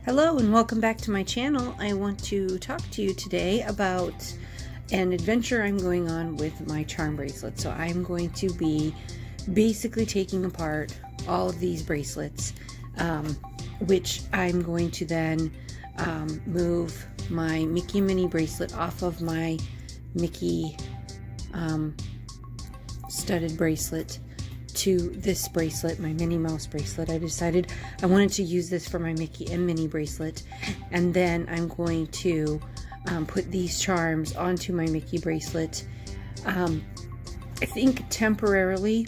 Hello and welcome back to my channel. I want to talk to you today about an adventure I'm going on with my charm bracelet. So I'm going to be basically taking apart all of these bracelets, which I'm going to then move my Mickey and Minnie bracelet off of my Mickey studded bracelet to this bracelet, my Minnie Mouse bracelet. I decided I wanted to use this for my Mickey and Minnie bracelet, and then I'm going to put these charms onto my Mickey bracelet. I think temporarily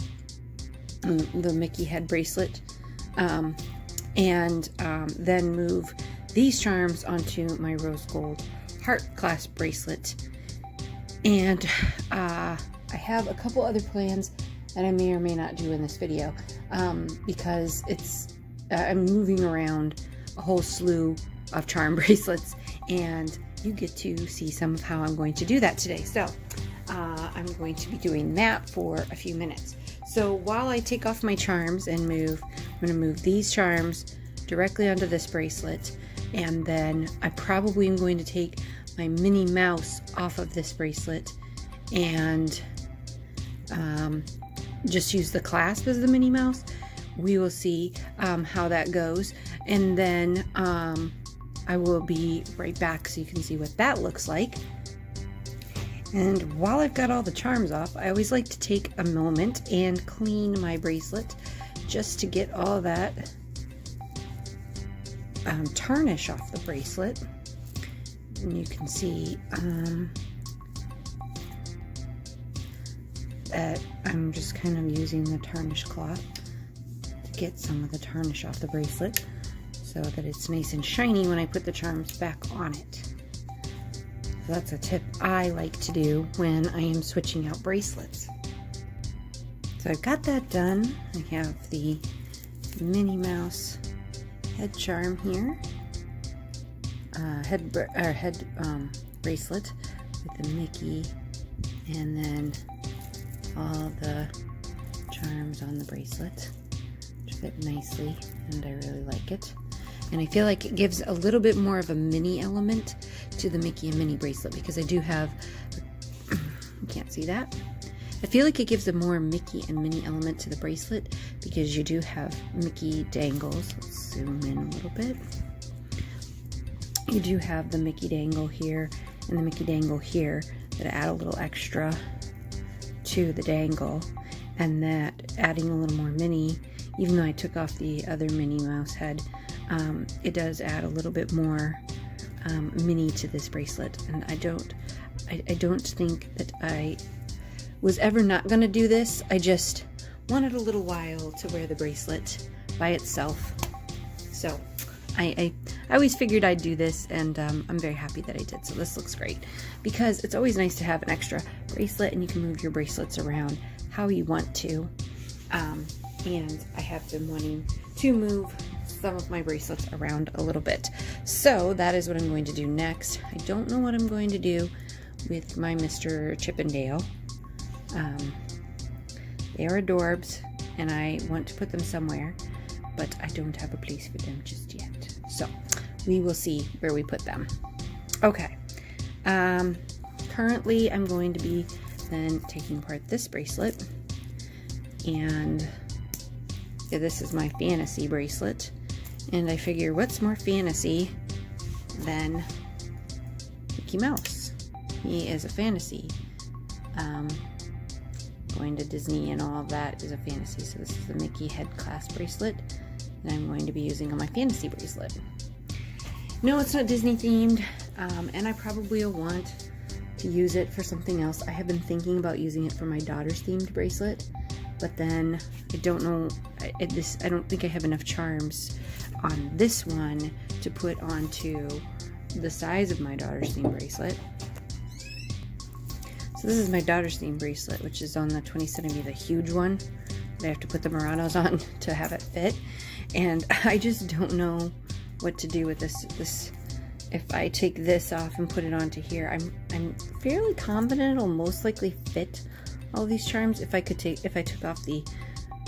the Mickey head bracelet, and then move these charms onto my rose gold heart clasp bracelet. And I have a couple other plans that I may or may not do in this video, because I'm moving around a whole slew of charm bracelets, and you get to see some of how I'm going to do that today. So I'm going to be doing that for a few minutes. So while I take off my charms and I'm going to move these charms directly onto this bracelet, and then I probably am going to take my Minnie Mouse off of this bracelet and just use the clasp as the Minnie Mouse. We will see how that goes, and then I will be right back so you can see what that looks like. And while I've got all the charms off, I always like to take a moment and clean my bracelet just to get all that tarnish off the bracelet. And you can see that I'm just kind of using the tarnish cloth to get some of the tarnish off the bracelet so that it's nice and shiny when I put the charms back on it. So that's a tip I like to do when I am switching out bracelets. So I've got that done. I have the Minnie Mouse head charm here, head bracelet with the Mickey, and then all the charms on the bracelet, which fit nicely, and I really like it. And I feel like it gives a little bit more of a Minnie element to the Mickey and Minnie bracelet, because I do have, you can't see that, I feel like it gives a more Mickey and Minnie element to the bracelet because you do have Mickey dangles. Let's zoom in a little bit. You do have the Mickey dangle here and the Mickey dangle here that add a little extra to the dangle, and that adding a little more Minnie, even though I took off the other Minnie Mouse head, it does add a little bit more Minnie to this bracelet. And I don't think that I was ever not going to do this. I just wanted a little while to wear the bracelet by itself. So I always figured I'd do this, and I'm very happy that I did. So this looks great, because it's always nice to have an extra bracelet, and you can move your bracelets around how you want to. And I have been wanting to move some of my bracelets around a little bit. So that is what I'm going to do next. I don't know what I'm going to do with my Mr. Chippendale. They are adorbs, and I want to put them somewhere, but I don't have a place for them just yet. So we will see where we put them. Okay. Currently I'm going to be then taking apart this bracelet, and yeah, this is my fantasy bracelet, and I figure what's more fantasy than Mickey Mouse? He is a fantasy. Going to Disney and all of that is a fantasy. So this is the Mickey head clasp bracelet that I'm going to be using on my fantasy bracelet. No, it's not Disney themed, and I probably will want to use it for something else. I have been thinking about using it for my daughter's themed bracelet, but then I don't know, I don't think I have enough charms on this one to put onto the size of my daughter's themed bracelet. So this is my daughter's theme bracelet, which is on the 20 centimeter, the huge one that I have to put the Muranos on to have it fit. And I just don't know what to do with this. If I take this off and put it onto here, I'm fairly confident it'll most likely fit all these charms. If I took off the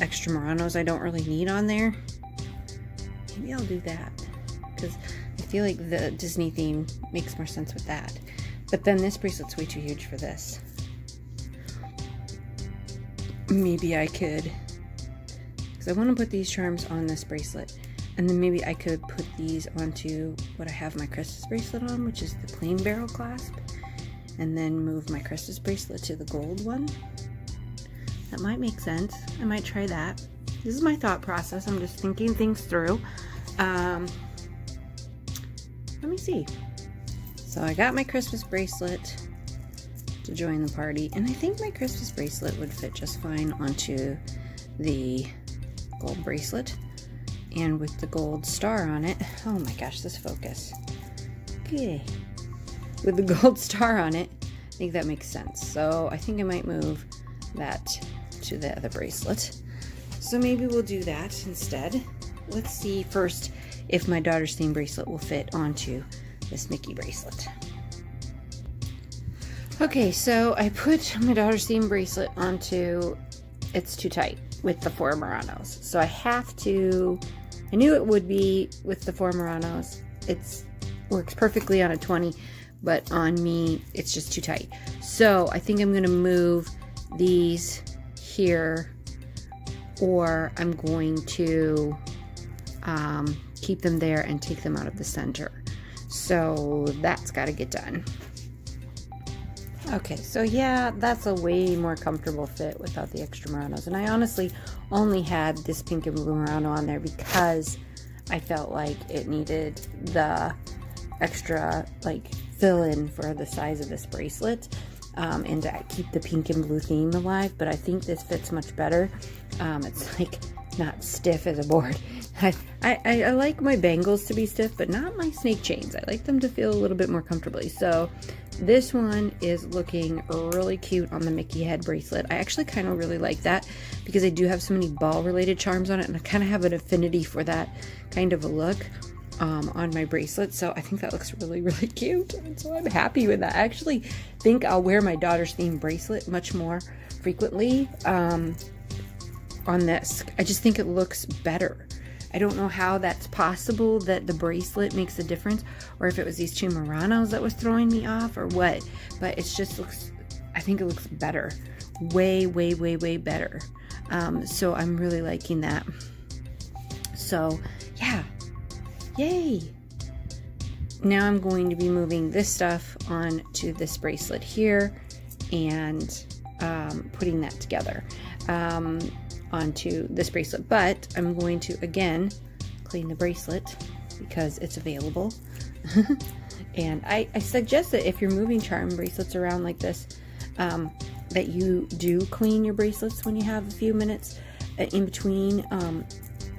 extra Muranos I don't really need on there, maybe I'll do that. because I feel like the Disney theme makes more sense with that. But then this bracelet's way too huge for this. Maybe I could, because I want to put these charms on this bracelet, and then maybe I could put these onto what I have my Christmas bracelet on, which is the plain barrel clasp, and then move my Christmas bracelet to the gold one. That might make sense. I might try that. This is my thought process. I'm just thinking things through. Let me see. So I got my Christmas bracelet to join the party, and I think my Christmas bracelet would fit just fine onto the gold bracelet, and with the gold star on it. Oh my gosh, this focus. Okay. With the gold star on it, I think that makes sense. So I think I might move that to the other bracelet. So maybe we'll do that instead. Let's see first if my daughter's theme bracelet will fit onto this Mickey bracelet. Okay, so I put my daughter's theme bracelet onto, it's too tight with the 4 Muranos. So I have to, I knew it would be with the 4 Muranos. It's works perfectly on a 20, but on me, it's just too tight. So I think I'm gonna move these here, or I'm going to keep them there and take them out of the center. So that's got to get done. Okay, so yeah, that's a way more comfortable fit without the extra Muranos. And I honestly only had this pink and blue Murano on there because I felt like it needed the extra like fill in for the size of this bracelet, and to keep the pink and blue theme alive. But I think this fits much better. It's like not stiff as a board. I like my bangles to be stiff, but not my snake chains. I like them to feel a little bit more comfortably. So this one is looking really cute on the Mickey head bracelet. I actually kind of really like that because I do have so many ball related charms on it, and I kind of have an affinity for that kind of a look on my bracelet. So I think that looks really, really cute. And so I'm happy with that. I actually think I'll wear my daughter's theme bracelet much more frequently on this. I just think it looks better. I don't know how that's possible, that the bracelet makes a difference, or if it was these 2 Muranos that was throwing me off or what, but it just looks, I think it looks better. Way, way, way, way better. So I'm really liking that. So yeah, yay. Now I'm going to be moving this stuff onto this bracelet here and putting that together. Onto this bracelet, but I'm going to again clean the bracelet because it's available. And I suggest that if you're moving charm bracelets around like this, that you do clean your bracelets when you have a few minutes in between,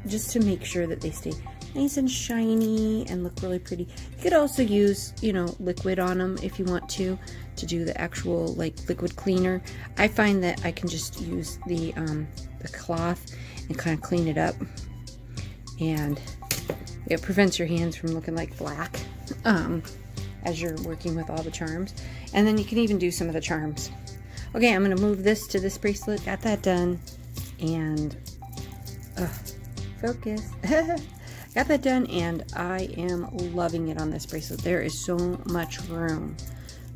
just to make sure that they stay nice and shiny and look really pretty. You could also use, you know, liquid on them if you want to do the actual like liquid cleaner. I find that I can just use the cloth and kind of clean it up, and it prevents your hands from looking like black as you're working with all the charms. And then you can even do some of the charms. Okay, I'm going to move this to this bracelet. Got that done. And focus. Got that done, and I am loving it on this bracelet. There is so much room.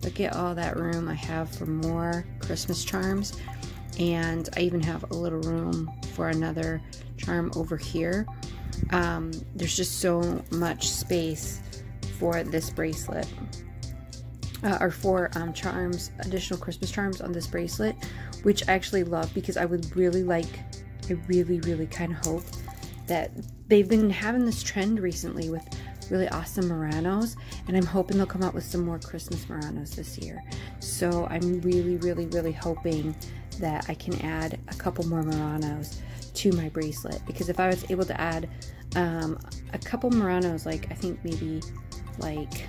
Look at all that room I have for more Christmas charms. And I even have a little room for another charm over here. There's just so much space for this bracelet, or for charms, additional Christmas charms on this bracelet, which I actually love because I would really like, I really kind of hope that they've been having this trend recently with really awesome Muranos, and I'm hoping they'll come out with some more Christmas Muranos this year. So I'm really hoping that I can add a couple more Muranos to my bracelet, because if I was able to add a couple Muranos, like I think maybe like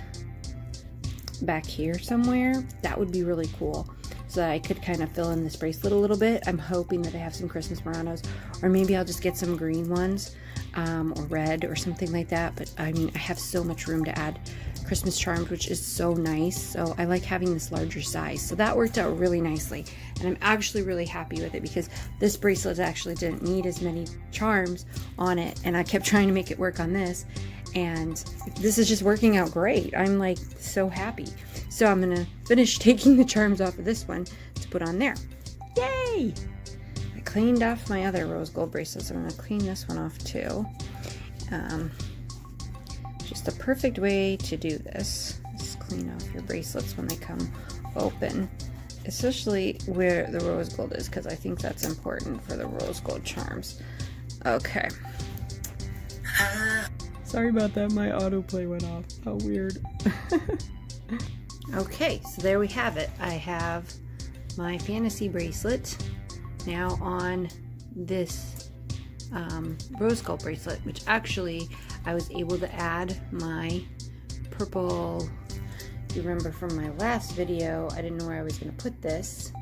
back here somewhere, that would be really cool, so that I could kind of fill in this bracelet a little bit. I'm hoping that I have some Christmas Muranos, or maybe I'll just get some green ones, or red or something like that. But I mean, I have so much room to add Christmas charms, which is so nice. So I like having this larger size. So that worked out really nicely, and I'm actually really happy with it, because this bracelet actually didn't need as many charms on it, and I kept trying to make it work on this, And this is just working out great. I'm like so happy. So I'm gonna finish taking the charms off of this one to put on there. Yay! I cleaned off my other rose gold bracelets. I'm gonna clean this one off too. Just the perfect way to do this is clean off your bracelets when they come open, especially where the rose gold is, because I think that's important for the rose gold charms. Okay. Sorry about that, my autoplay went off. How weird. Okay, so there we have it. I have my fantasy bracelet now on this rose gold bracelet, which actually I was able to add my purple. You remember from my last video, I didn't know where I was going to put this.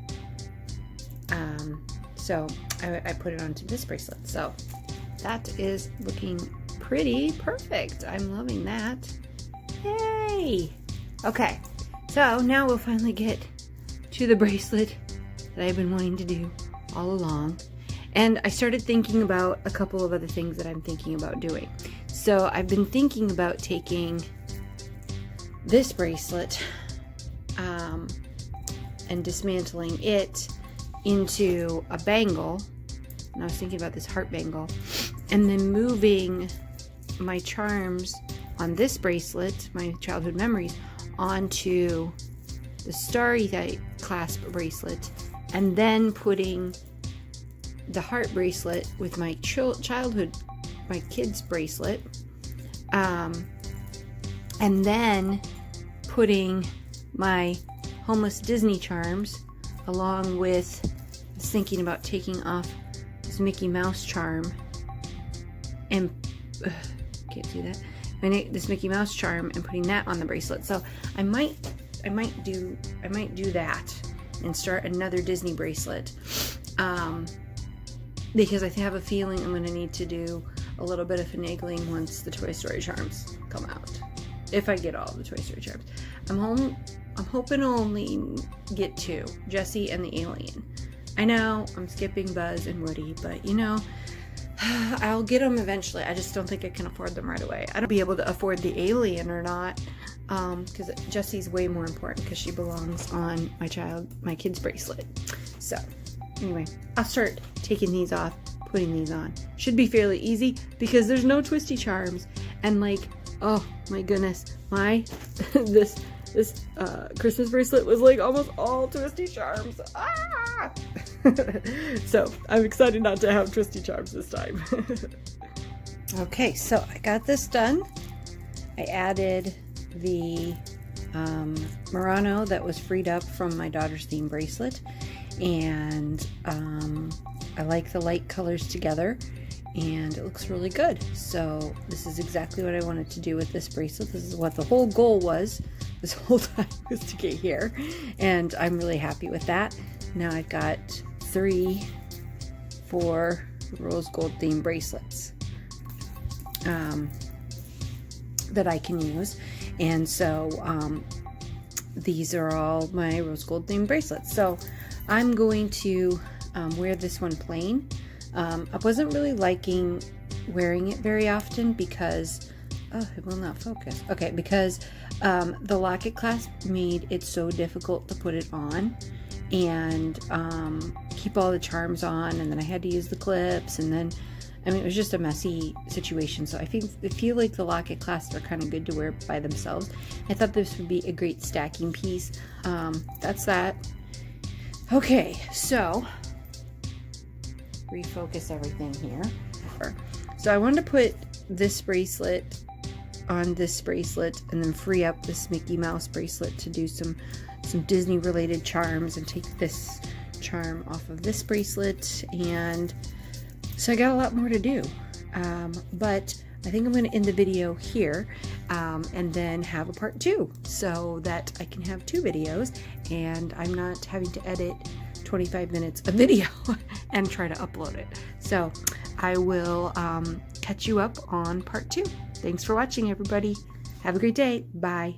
So I put it onto this bracelet. So that is looking pretty perfect. I'm loving that. Yay! Okay, so now we'll finally get to the bracelet that I've been wanting to do all along. And I started thinking about a couple of other things that I'm thinking about doing. So I've been thinking about taking this bracelet and dismantling it into a bangle. And I was thinking about this heart bangle. And then moving my charms on this bracelet, my childhood memories, onto the starry clasp bracelet, and then putting the heart bracelet with my childhood, my kids bracelet, and then putting my homeless Disney charms along with, I was thinking about taking off this Mickey Mouse charm and can't see that, this Mickey Mouse charm, and putting that on the bracelet. So I might do that and start another Disney bracelet, because I have a feeling I'm going to need to do a little bit of finagling once the Toy Story charms come out, if I get all the Toy Story charms. I'm hoping to only get 2, Jessie and the alien. I know I'm skipping Buzz and Woody, but you know, I'll get them eventually. I just don't think I can afford them right away. I don't be able to afford the alien or not, because Jessie's way more important because she belongs on my kid's bracelet. So anyway, I'll start taking these off, putting these on. Should be fairly easy because there's no twisty charms. And like, oh my goodness, this Christmas bracelet was like almost all twisty charms. Ah! So I'm excited not to have twisty charms this time. Okay, so I got this done. I added the Murano that was freed up from my daughter's theme bracelet, and I like the light colors together, and it looks really good. So this is exactly what I wanted to do with this bracelet. This is what the whole goal was this whole time, was to get here, and I'm really happy with that. Now I've got 4 rose gold themed bracelets that I can use, and so these are all my rose gold themed bracelets. So I'm going to wear this one plain. I wasn't really liking wearing it very often because it will not focus. Okay, because the locket clasp made it so difficult to put it on and keep all the charms on, and then I had to use the clips, and then it was just a messy situation. So I feel like the locket clasps are kind of good to wear by themselves. I thought this would be a great stacking piece. That's that. Okay, so refocus everything here. So I wanted to put this bracelet on this bracelet and then free up this Mickey Mouse bracelet to do some Disney related charms and take this charm off of this bracelet. And so I got a lot more to do, but I think I'm going to end the video here and then have a part 2 so that I can have 2 videos and I'm not having to edit 25 minutes of video and try to upload it. So I will catch you up on part 2. Thanks for watching, everybody. Have a great day. Bye.